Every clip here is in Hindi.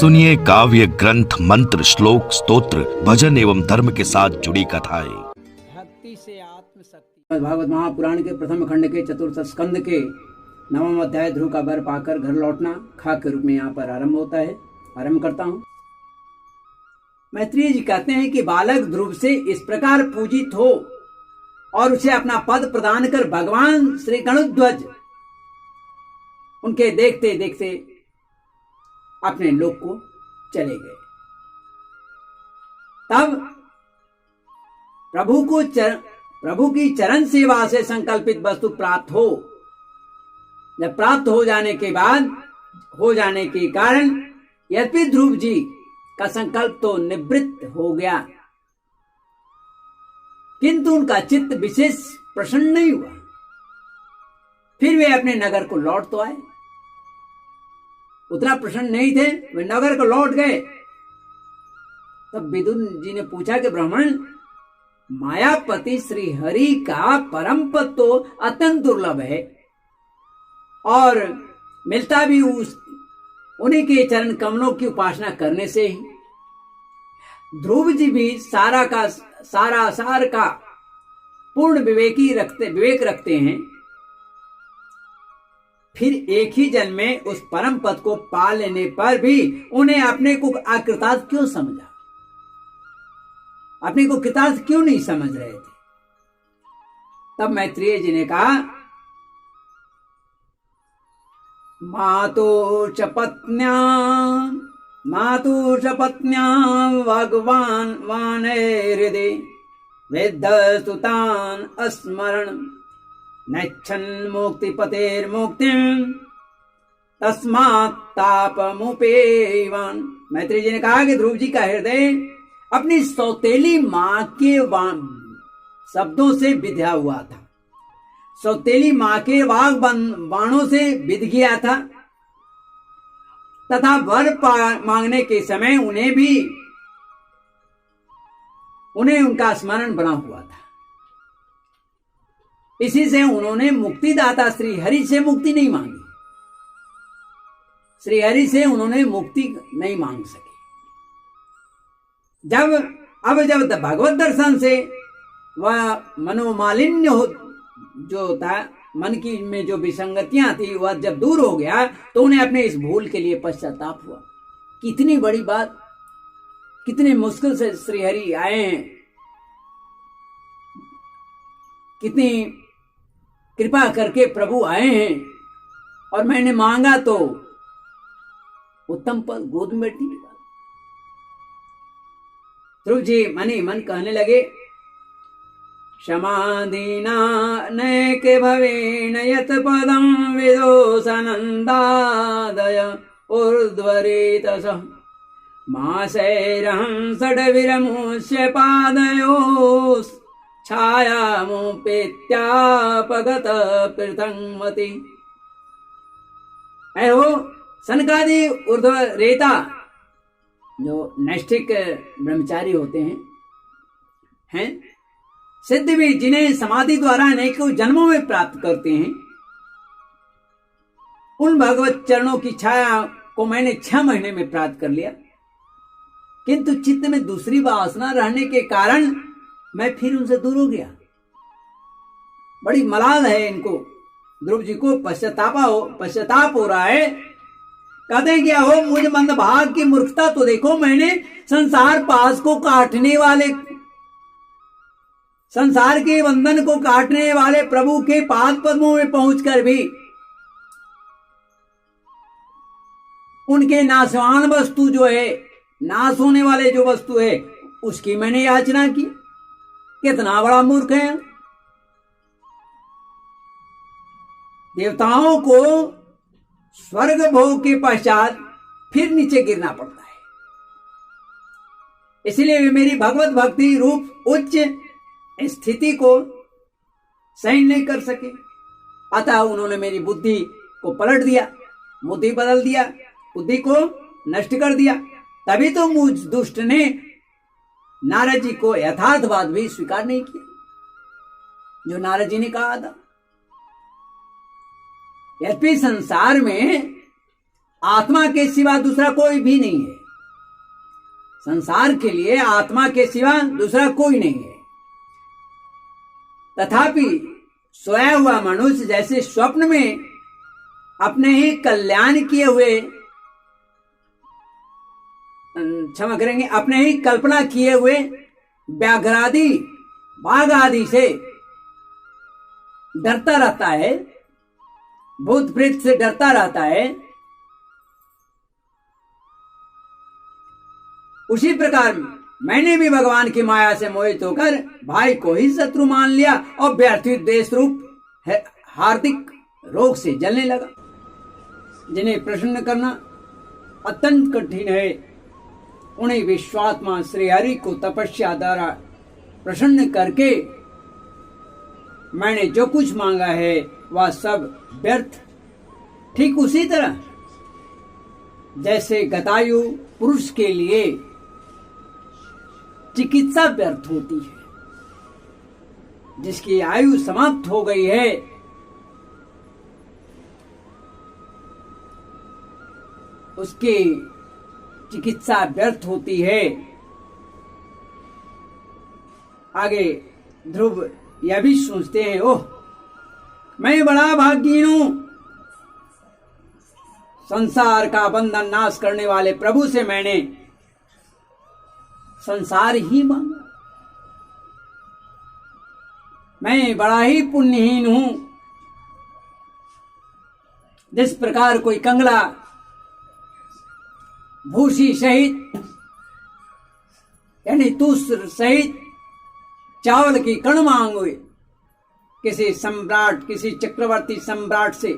सुनिए काव्य ग्रंथ, मंत्र, श्लोक, स्तोत्र, भजन एवं धर्म के साथ जुड़ी कथाएं। भक्ति से आत्मशक्ति। भागवत महापुराण के प्रथम खंड के चतुर्थ स्कंद के 9वां अध्याय ध्रुव का वर पाकर घर लौटना खाक के रूप में यहाँ पर आरंभ होता है। आरंभ करता हूँ। मैत्रेय जी कहते हैं कि बालक ध्रुव से इस प्रकार पूजित हो और उसे अपना पद प्रदान कर भगवान श्री गणध्वज उनके देखते देखते अपने लोक को चले गए। तब प्रभु की चरण सेवा से संकल्पित वस्तु प्राप्त हो, जब प्राप्त हो जाने के कारण यद्यपि ध्रुव जी का संकल्प तो निवृत्त हो गया, किंतु उनका चित्त विशेष प्रसन्न नहीं हुआ। फिर वे अपने नगर को लौट तो आए, उतना प्रसन्न नहीं थे, वे नगर को लौट गए। तब विदुर जी ने पूछा कि ब्राह्मण, मायापति श्री हरि का परम पद तो अत्यंत दुर्लभ है और मिलता भी उन्हीं के चरण कमलों की उपासना करने से ही। ध्रुव जी भी सारा सार का पूर्ण विवेक रखते हैं, फिर एक ही जन्म में उस परम पद को पा लेने पर भी उन्हें अपने को अकृतार्थ क्यों समझा, अपने को कृतार्थ क्यों नहीं समझ रहे थे। तब मैत्रेय जी ने कहा, मातु च पत्न्या भगवान वानैर्हृदि विद्धस्तुतान् अस्मरण नच्छन् मुक्तिपतेर्मुक्तिम् तस्मात् तापमुपेयवान्। मैत्रेय जी ने कहा कि ध्रुव जी का हृदय अपनी सौतेली मां के शब्दों से विधा हुआ था, सौतेली मां के वाग बाणों से विध गया था, तथा वर मांगने के समय उन्हें उनका स्मरण बना हुआ था। इसी से उन्होंने मुक्तिदाता श्री हरि से मुक्ति नहीं मांगी, श्री हरि से उन्होंने मुक्ति नहीं मांग सके। जब भगवत दर्शन से वह मनोमालिन्य जो था, मन की में जो विसंगतियां थी, वह जब दूर हो गया तो उन्हें अपने इस भूल के लिए पश्चाताप हुआ। कितनी बड़ी बात, कितने मुश्किल से श्री हरि आए हैं, कितनी कृपा करके प्रभु आए हैं और मैंने मांगा तो उत्तम पद गोद में बैठी निकाला। ध्रुव जी मनी मन कहने लगे, क्षमादीना नैके भवेन यत पदं विदोषानन्दादय ऊर्ध्वरेतस मासैरहं षड्विरमुष्य पादयोस् छायामुपेत्यापगत पृथंगमति। ऐहो सनकादि ऊर्ध्व रेता, जो नैष्ठिक ब्रह्मचारी होते हैं सिद्ध भी, जिन्हें समाधि द्वारा अनेकों जन्मों में प्राप्त करते हैं, उन भगवत चरणों की छाया को मैंने 6 महीने में प्राप्त कर लिया, किंतु चित्त में दूसरी वासना रहने के कारण मैं फिर उनसे दूर हो गया। बड़ी मलाल है इनको, ध्रुव जी को पश्चाताप हो रहा है। कहते हैं क्या हो, मुझ मंदभाग की मूर्खता तो देखो, मैंने संसार पास को काटने वाले, संसार के बंधन को काटने वाले प्रभु के पाद पद्मों में पहुंचकर भी उनके नाशवान वस्तु जो है, नाश होने वाले जो वस्तु है, उसकी मैंने याचना की। कितना बड़ा मूर्ख है। देवताओं को स्वर्ग भोग के पश्चात फिर नीचे गिरना पड़ता है, इसलिए वे मेरी भगवत भक्ति रूप उच्च स्थिति को सहन नहीं कर सके। अतः उन्होंने मेरी बुद्धि को पलट दिया, बुद्धि बदल दिया, बुद्धि को नष्ट कर दिया। तभी तो मुझ दुष्ट ने नारद जी को यथार्थवाद भी स्वीकार नहीं किया, जो नारद जी ने कहा था। यद्यपि संसार में आत्मा के सिवा दूसरा कोई भी नहीं है। संसार के लिए आत्मा के सिवा दूसरा कोई नहीं है। तथापि सोया हुआ मनुष्य जैसे स्वप्न में अपने ही कल्याण किए हुए, क्षमा करेंगे, अपने ही कल्पना किए हुए व्याघ्रादि बाघ आदि से डरता रहता है, भूत प्रेत से डरता रहता है, उसी प्रकार मैंने भी भगवान की माया से मोहित होकर भाई को ही शत्रु मान लिया और व्यर्थित देश रूप हार्दिक रोग से जलने लगा। जिन्हें प्रसन्न करना अत्यंत कठिन है, उन्हें विश्वात्मा श्री हरि को तपस्या द्वारा प्रसन्न करके मैंने जो कुछ मांगा है वह सब व्यर्थ। ठीक उसी तरह जैसे गतायु पुरुष के लिए चिकित्सा व्यर्थ होती है, जिसकी आयु समाप्त हो गई है, उसकी चिकित्सा व्यर्थ होती है। आगे ध्रुव यह भी सोचते हैं, ओह मैं बड़ा भाग्यहीन हूं, संसार का बंधन नाश करने वाले प्रभु से मैंने संसार ही मांगा। मैं बड़ा ही पुण्यहीन हूं। जिस प्रकार कोई कंगला भूसी सहित यानी तुष सहित चावल की कण मांगे किसी सम्राट, किसी चक्रवर्ती सम्राट से,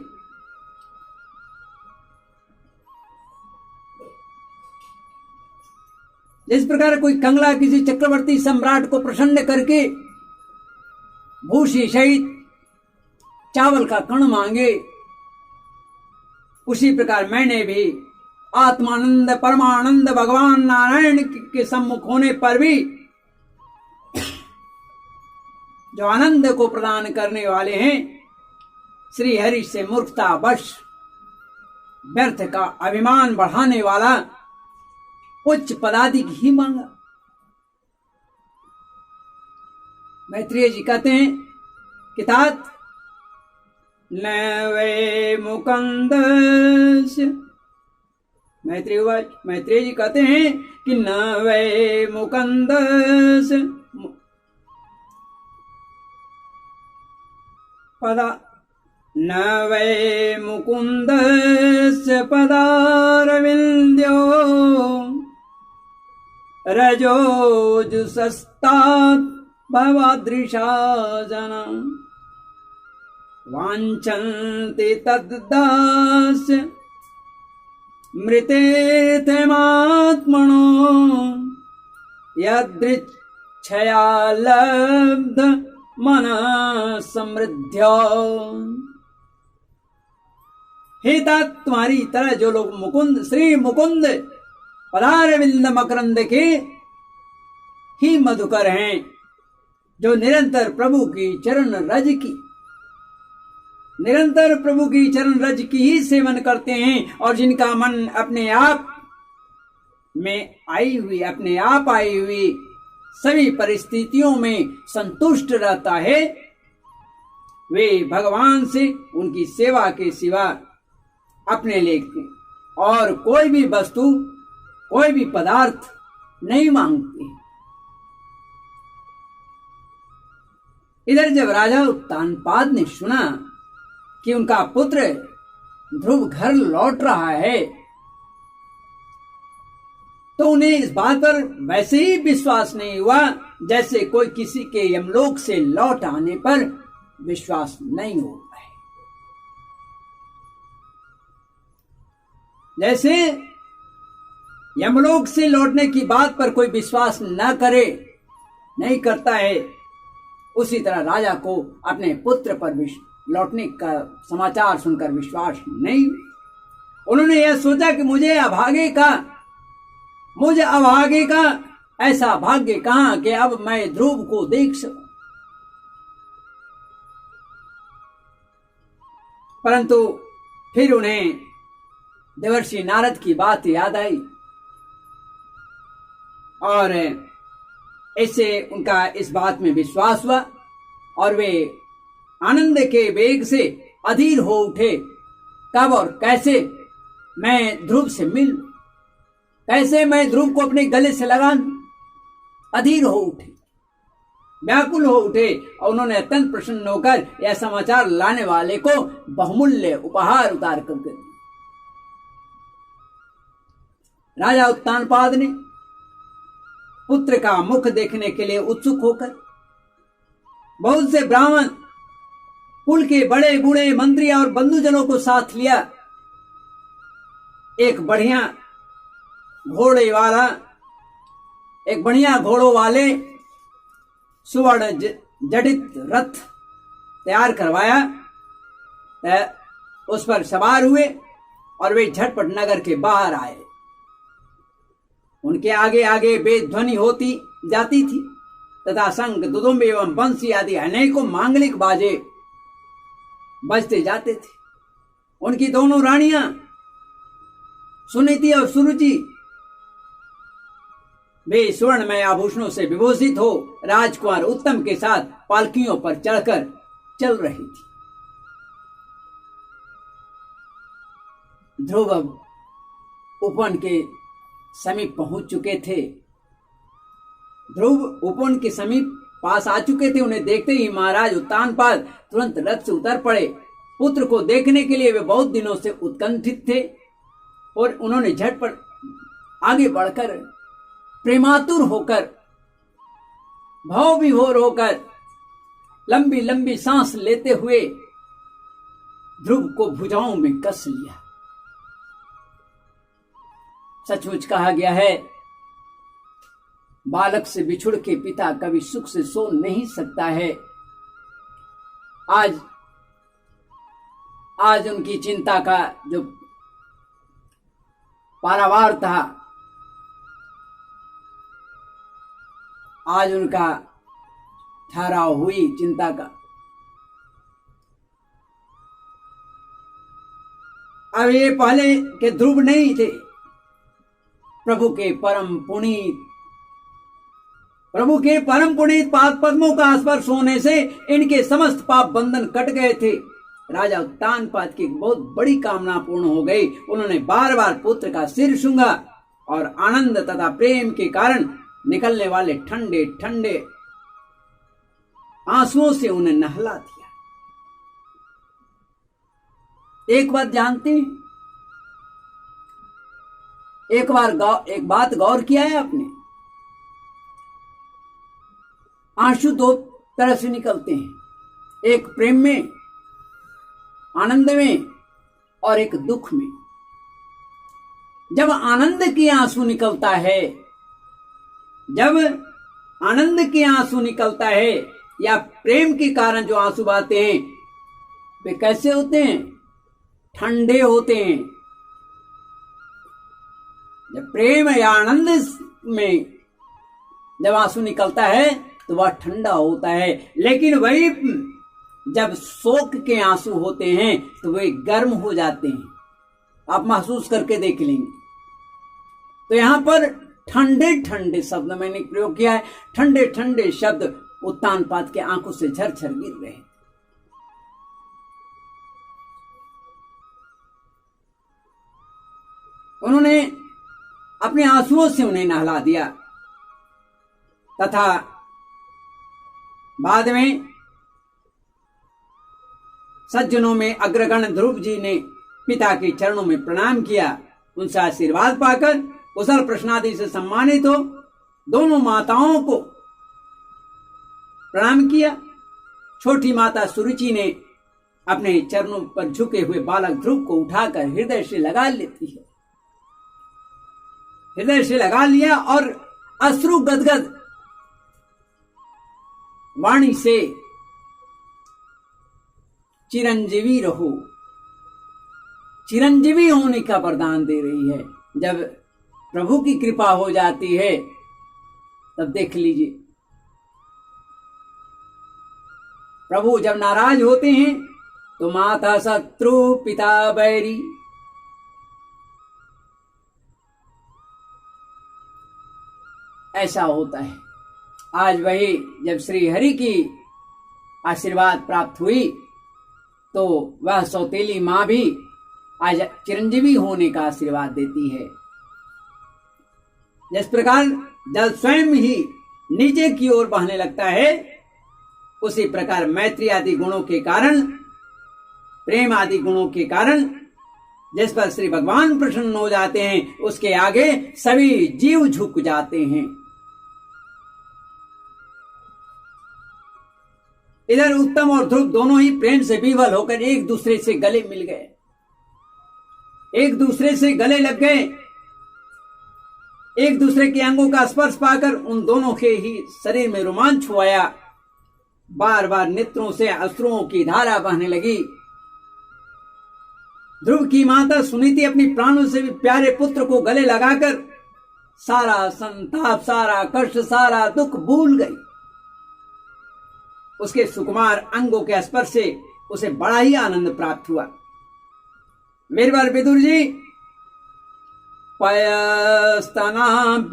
जिस प्रकार कोई कंगला किसी चक्रवर्ती सम्राट को प्रसन्न करके भूसी सहित चावल का कण मांगे, उसी प्रकार मैंने भी आत्मानंद परमानंद भगवान नारायण के सम्मुख होने पर भी जो आनंद को प्रदान करने वाले हैं श्री हरि से मूर्खता वश व्यर्थ का अभिमान बढ़ाने वाला उच्च पदाधिक ही मांगा। मैत्रेय जी कहते हैं कि तात न वे मुकुंद, मैत्रेय जी कहते हैं कि न वे मुकुंद पदा, न वै मुकुन्दस्य पदारविन्द्यो रजोजुषस्तात् भवादृशा जना वाञ्छन्ति तद्दास्य मृतेथमात्मनो यदृच्छया लब्ध मन समृद्ध। हे तात, तुम्हारी तरह जो लोग मुकुंद श्री मुकुंद पदारविंद मकरंद के ही मधुकर हैं, जो निरंतर प्रभु की चरण रज की ही सेवन करते हैं और जिनका मन अपने आप आई हुई सभी परिस्थितियों में संतुष्ट रहता है, वे भगवान से उनकी सेवा के सिवा अपने लिए और कोई भी वस्तु, कोई भी पदार्थ नहीं मांगते। इधर जब राजा उत्तानपाद ने सुना कि उनका पुत्र ध्रुव घर लौट रहा है, तो उन्हें इस बात पर वैसे ही विश्वास नहीं हुआ जैसे कोई किसी के यमलोक से लौट आने पर विश्वास नहीं होता है। जैसे यमलोक से लौटने की बात पर कोई विश्वास नहीं करता है, उसी तरह राजा को अपने पुत्र पर लौटने का समाचार सुनकर विश्वास नहीं। उन्होंने यह सोचा कि मुझे अभागे का ऐसा भाग्य कहां कि अब मैं ध्रुव को देख सकूं। परंतु फिर उन्हें देवर्षि नारद की बात याद आई और इससे उनका इस बात में विश्वास हुआ और वे आनंद के वेग से अधीर हो उठे। कब और कैसे मैं ध्रुव से मिल, कैसे मैं ध्रुव को अपने गले से लगा लूं, अधीर हो उठे, व्याकुल हो उठे और उन्होंने अत्यंत प्रसन्न होकर यह समाचार लाने वाले को बहुमूल्य उपहार उतार कर दिया। राजा उत्तानपाद ने पुत्र का मुख देखने के लिए उत्सुक होकर बहुत से ब्राह्मण, कुल के बड़े बूढ़े मंत्री और बंधुजनों को साथ लिया। एक बढ़िया घोड़ों वाले सुवर्ण जडित रथ तैयार करवाया, उस पर सवार हुए और वे झटपट नगर के बाहर आए। उनके आगे आगे बेध्वनि होती जाती थी तथा शंख, दुदुम्ब एवं बंसी आदि अनेकों मांगलिक बाजे बजते जाते थे। उनकी दोनों रानियां सुनीति और सुरुचि वे स्वर्णमय आभूषणों से विभूषित हो राजकुमार उत्तम के साथ पालकियों पर चढ़कर चल रही थी। ध्रुव उपवन के समीप पहुंच चुके थे। ध्रुव उपवन के समीप पास आ चुके थे। उन्हें देखते ही महाराज उत्तानपाद तुरंत रथ से उतर पड़े। पुत्र को देखने के लिए वे बहुत दिनों से उत्कंठित थे और उन्होंने झटपट आगे बढ़कर प्रेमातुर होकर, भाव विभोर होकर, लंबी लंबी सांस लेते हुए ध्रुव को भुजाओं में कस लिया। सचमुच कहा गया है, बालक से बिछुड़ के पिता कभी सुख से सो नहीं सकता है। आज उनकी चिंता का जो पारावार था, आज उनका ठहराव हुई चिंता का। अब ये पहले के ध्रुव नहीं थे। प्रभु के परम पुनीत पाद पद्मों का स्पर्श होने से इनके समस्त पाप बंधन कट गए थे। राजा उत्तानपाद की बहुत बड़ी कामना पूर्ण हो गई। उन्होंने बार बार पुत्र का सिर सूंघा और आनंद तथा प्रेम के कारण निकलने वाले ठंडे ठंडे आंसुओं से उन्हें नहला दिया। एक बात जानते हैं, एक बात गौर किया है आपने, आंसू दो तरह से निकलते हैं, एक प्रेम में, आनंद में और एक दुख में। जब आनंद के आंसू निकलता है, या प्रेम के कारण जो आंसू बहते हैं, वे कैसे होते हैं? ठंडे होते हैं। जब प्रेम या आनंद में जब आंसू निकलता है तो वह ठंडा होता है, लेकिन वही जब शोक के आंसू होते हैं तो वे गर्म हो जाते हैं। आप महसूस करके देख लेंगे। तो यहां पर ठंडे ठंडे शब्द मैंने प्रयोग किया है। ठंडे ठंडे शब्द उत्तानपाद के आंखों से झरझर गिर रहे हैं। उन्होंने अपने आंसुओं से उन्हें नहला दिया तथा बाद में सज्जनों में अग्रगण ध्रुव जी ने पिता के चरणों में प्रणाम किया। उनसे आशीर्वाद पाकर कुशल प्रश्नादि से सम्मानित हो दोनों माताओं को प्रणाम किया। छोटी माता सुरुचि ने अपने चरणों पर झुके हुए बालक ध्रुव को उठाकर हृदय से लगा लिया और अश्रु गदगद वाणी से चिरंजीवी रहो, चिरंजीवी होने का वरदान दे रही है। जब प्रभु की कृपा हो जाती है तब देख लीजिए, प्रभु जब नाराज होते हैं तो माता शत्रु पिता बैरी, ऐसा होता है। आज वही जब श्री हरि की आशीर्वाद प्राप्त हुई तो वह सौतेली माँ भी आज चिरंजीवी होने का आशीर्वाद देती है। जिस प्रकार जल स्वयं ही नीचे की ओर बहने लगता है, उसी प्रकार मैत्री आदि गुणों के कारण, प्रेम आदि गुणों के कारण जिस पर श्री भगवान प्रसन्न हो जाते हैं, उसके आगे सभी जीव झुक जाते हैं। इधर उत्तम और ध्रुव दोनों ही प्रेम से विवल होकर एक दूसरे से गले मिल गए, एक दूसरे से गले लग गए। एक दूसरे के अंगों का स्पर्श पाकर उन दोनों के ही शरीर में रोमांच हुआ। बार बार नेत्रों से अश्रुओं की धारा बहने लगी। ध्रुव की माता सुनीति अपनी प्राणों से भी प्यारे पुत्र को गले लगाकर सारा संताप, सारा कष्ट, सारा दुख भूल गई। उसके सुकुमार अंगों के स्पर्श से उसे बड़ा ही आनंद प्राप्त हुआ। वीरवर विदुर जी पयस्तनाभ्यां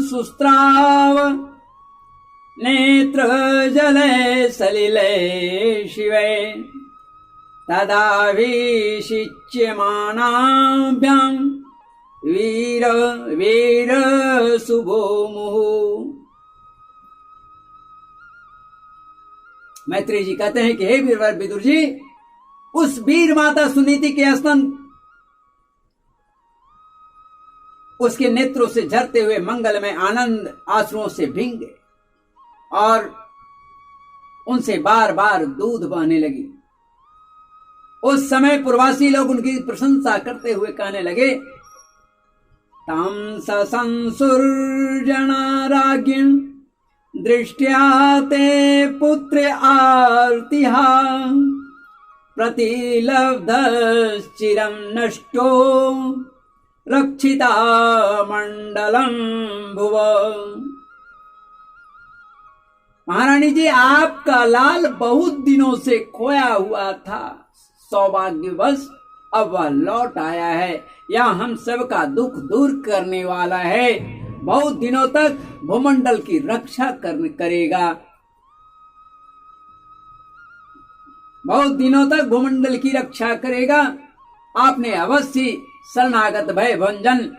सुस्त्राव नेत्र जले सलिले शिवे तदाभिषिच्यमानाभ्यां वीर वीर शुभो मुहुः। मैत्री जी कहते हैं कि हे वीरवर विदुर जी, उस वीर माता सुनीति के स्तन उसके नेत्रों से झरते हुए मंगल में आनंद आंसुओं से भींग गए और उनसे बार बार दूध बहने लगी। उस समय पूर्वासी लोग उनकी प्रशंसा करते हुए कहने लगे, तम संसुर्जना राज्ञं दृष्ट्या ते पुत्र आर्तिहा प्रतिलब्धश्चिरं नष्टो रक्षिता मंडलम भुव। महारानी जी, आपका लाल बहुत दिनों से खोया हुआ था, सौभाग्यवश अब वह लौट आया है। यह हम सब का दुख दूर करने वाला है, बहुत दिनों तक भूमंडल की रक्षा करेगा, बहुत दिनों तक भूमंडल की रक्षा करेगा। आपने अवश्य शरणागत भय भंजन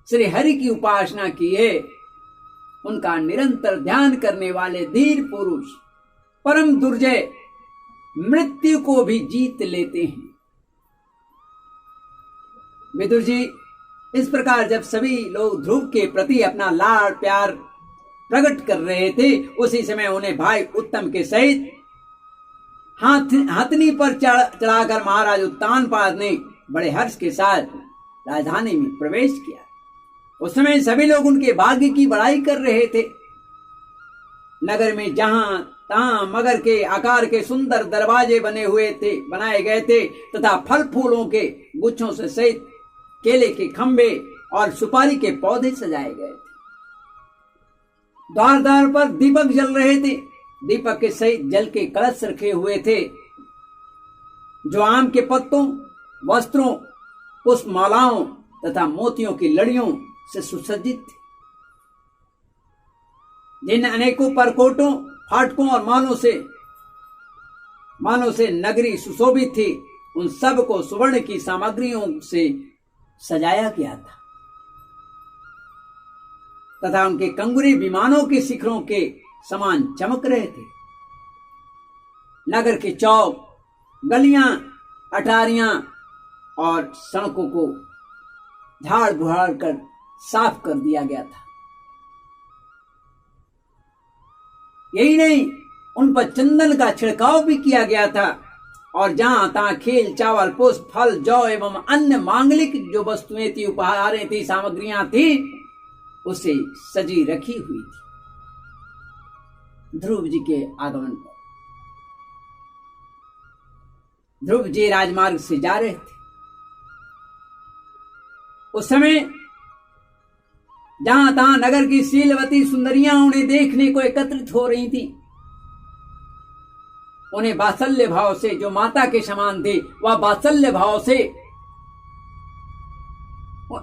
श्री हरि की उपासना की है। उनका निरंतर ध्यान करने वाले धीर पुरुष परम दुर्जय मृत्यु को भी जीत लेते हैं। विदुर जी, इस प्रकार जब सभी लोग ध्रुव के प्रति अपना लाड़ प्यार प्रकट कर रहे थे, उसी समय उन्हें भाई उत्तम के सहित हाथनी पर चढ़ाकर महाराज उत्तानपाद ने बड़े हर्ष के साथ राजधानी में प्रवेश किया। उस समय सभी लोग उनके भाग्य की बड़ाई कर रहे थे। नगर में जहां तहां मगर के आकार के सुंदर दरवाजे बनाए गए थे तथा फल फूलों के गुच्छों से सहित केले के खंबे और सुपारी के पौधे सजाए गए थे। द्वार द्वार पर दीपक जल रहे थे। दीपक के सहित जल के कलश रखे हुए थे, जो आम के पत्तों, वस्त्रों, पुष्पमालाओं तथा मोतियों की लड़ियों से सुसज्जित थे। जिन अनेकों परकोटों, फाटकों और मालों से नगरी सुशोभित थी, उन सब को सुवर्ण की सामग्रियों से सजाया गया था तथा उनके कंगुरे विमानों के शिखरों के समान चमक रहे थे। नगर के चौक, गलियां, अटारियां और सड़कों को झाड़ बुहाड़ कर साफ कर दिया गया था। यही नहीं, उन पर चंदन का छिड़काव भी किया गया था और जहां तहां खेल, चावल, पुष्प, फल, जौ एवं अन्य मांगलिक जो वस्तुएं थी, उपहारें थी, सामग्रियां थी, उसे सजी रखी हुई थी। ध्रुव जी के आगमन पर ध्रुव जी राजमार्ग से जा रहे थे। उस समय जहां तहां नगर की शीलवती सुंदरियां उन्हें देखने को एकत्रित हो रही थी। उन्हें वात्सल्य भाव से, जो माता के समान थे, वह वात्सल्य भाव से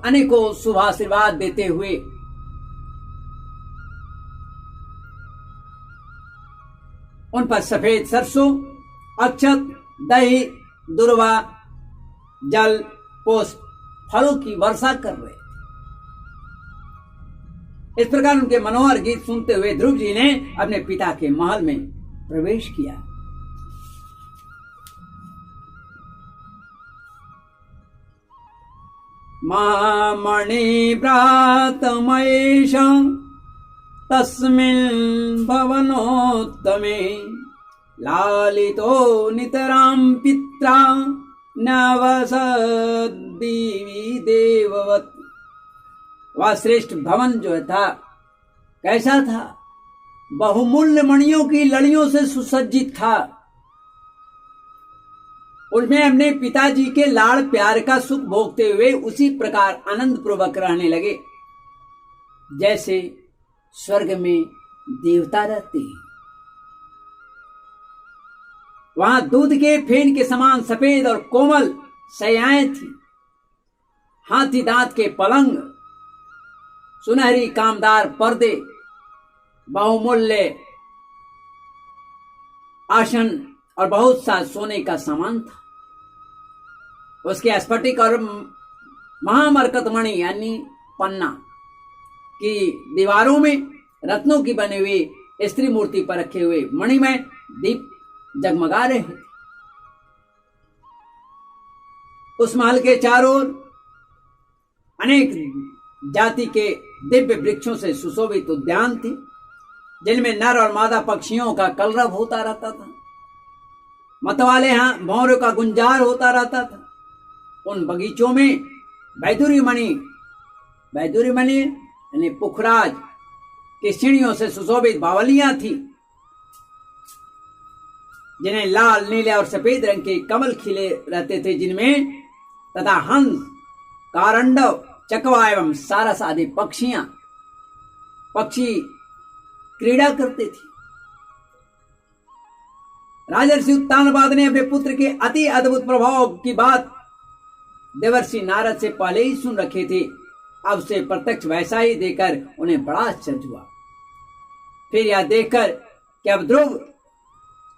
अनेकों शुभाशीर्वाद देते हुए उन पर सफेद सरसों, अक्षत, दही, दुर्वा, जल, पुष्प, फलों की वर्षा कर रहे। इस प्रकार उनके मनोहर गीत सुनते हुए ध्रुव जी ने अपने पिता के महल में प्रवेश किया। महामणि प्रातमैष तस्मिन् भवनोत्तमे लालितो नितरां पित्रा नवसद्दीवी देववत्। वह श्रेष्ठ भवन जो था कैसा था? बहुमूल्य मणियों की लड़ियों से सुसज्जित था। उसमें अपने पिताजी के लाड़ प्यार का सुख भोगते हुए उसी प्रकार आनंद पूर्वक रहने लगे जैसे स्वर्ग में देवता रहते हैं। वहां दूध के फेन के समान सफेद और कोमल शैयाएं थी, हाथी दांत के पलंग, सुनहरी कामदार पर्दे, बहुमूल्य आसन और बहुत सा सोने का सामान था। उसके स्फटिक और महामरकत मणि यानी पन्ना की दीवारों में रत्नों की बने हुए स्त्री मूर्ति पर रखे हुए मणिमय दीप जगमगा रहे हैं। उस महल के चारों ओर अनेक जाति के दिव्य वृक्षों से सुशोभित उद्यान थे, जिनमें नर और मादा पक्षियों का कलरव होता रहता था। मतवाले यहां भौरों का गुंजार होता रहता था। उन बगीचों में बैदुरी मणि यानी पुखराज की सीढ़ियों से सुशोभित बावलियां थी, जिन्हें लाल, नीले और सफेद रंग के कमल खिले रहते थे, जिनमें तथा हंस, कारंडव, चकवा एवं सारस आदि पक्षी क्रीड़ा करते थे। राजर्षि उत्तानपाद ने अपने पुत्र के अति अद्भुत प्रभाव की बात देवर्षि नारद से पहले ही सुन रखे थे। अब से प्रत्यक्ष वैसा ही देखकर उन्हें बड़ा आश्चर्य हुआ। फिर यह देखकर कि अब ध्रुव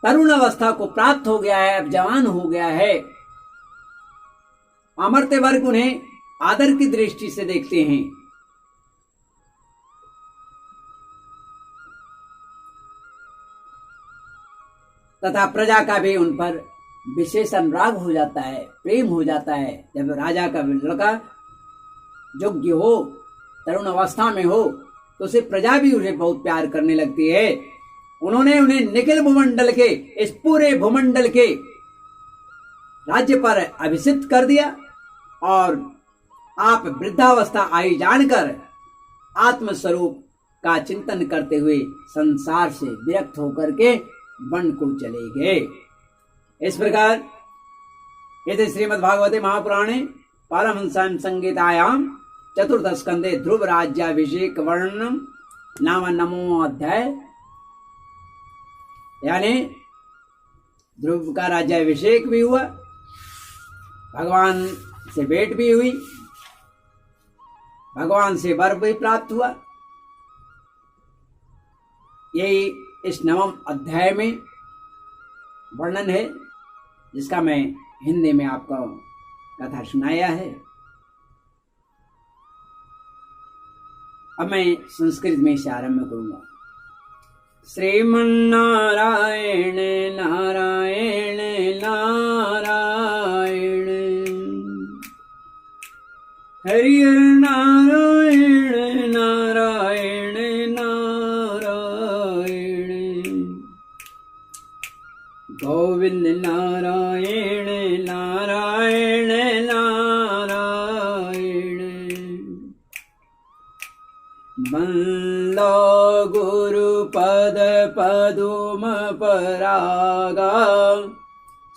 तरुण अवस्था को प्राप्त हो गया है, अब जवान हो गया है, अमर्त्य वर्ग उन्हें आदर की दृष्टि से देखते हैं। तथा प्रजा का भी उन पर विशेष अनुराग हो जाता है, प्रेम हो जाता है। जब राजा का लड़का योग्य हो, तरुण अवस्था में हो, तो उसे प्रजा भी उसे बहुत प्यार करने लगती है। उन्होंने उन्हें निखिल भूमंडल के, इस पूरे भूमंडल के राज्य पर अभिषिक्त कर दिया और आप वृद्धावस्था आई जानकर आत्मस्वरूप का चिंतन करते हुए संसार से विरक्त होकर के वन को चले गए। इस प्रकार यदि श्रीमद् भागवते महापुराणे पारमहंस्यां संहितायां चतुर्दश स्कंदे ध्रुव राज्याभिषेक वर्णनम नाम नवमो अध्याय, यानी ध्रुव का राज्याभिषेक भी हुआ, भगवान से भेंट भी हुई, भगवान से वर भी प्राप्त हुआ। यही इस नवम अध्याय में वर्णन है, जिसका मैं हिंदी में आपको कथा सुनाया है। अब मैं संस्कृत में इसे आरंभ करूंगा। श्रीमन्नारायण नारायण नारायण, हरि नारायण नारायण नारायण, गोविंद नारायण नारायण नारायण, बंदो गुरुपद पदुम परागा,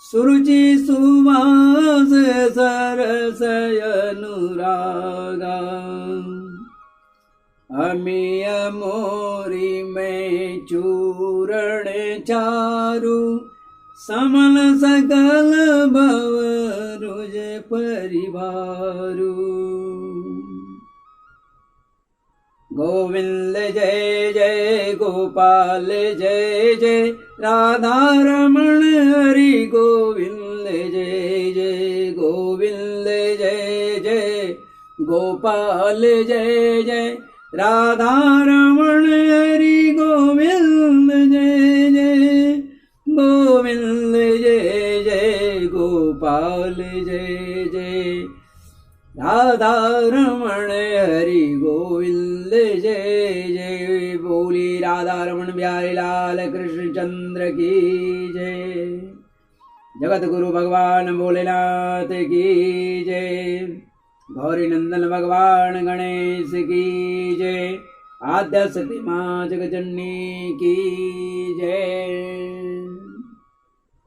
सुरुचि सुवास सरसय अनुरागा, अमीय मोरी में चूरण चारु, समन सकल भव रुज परिवारु, गोविंद जय जय गोपाल जय जय, राधा रमण हरि गोविंद जय जय गोविंद जय जय गोपाल जय जय राधा रमण हरि गोविंद जय जय गोविंद जय जय गोपाल जय जय राधा रमण हरि गोविंद जय जय। बोली राधा रमण बिहारी लाल कृष्ण चंद्र की जय। जगत गुरु भगवान भोलेनाथ की जय। गौरी नंदन भगवान गणेश की जय। आद्या सती माँ जगजननी की जय।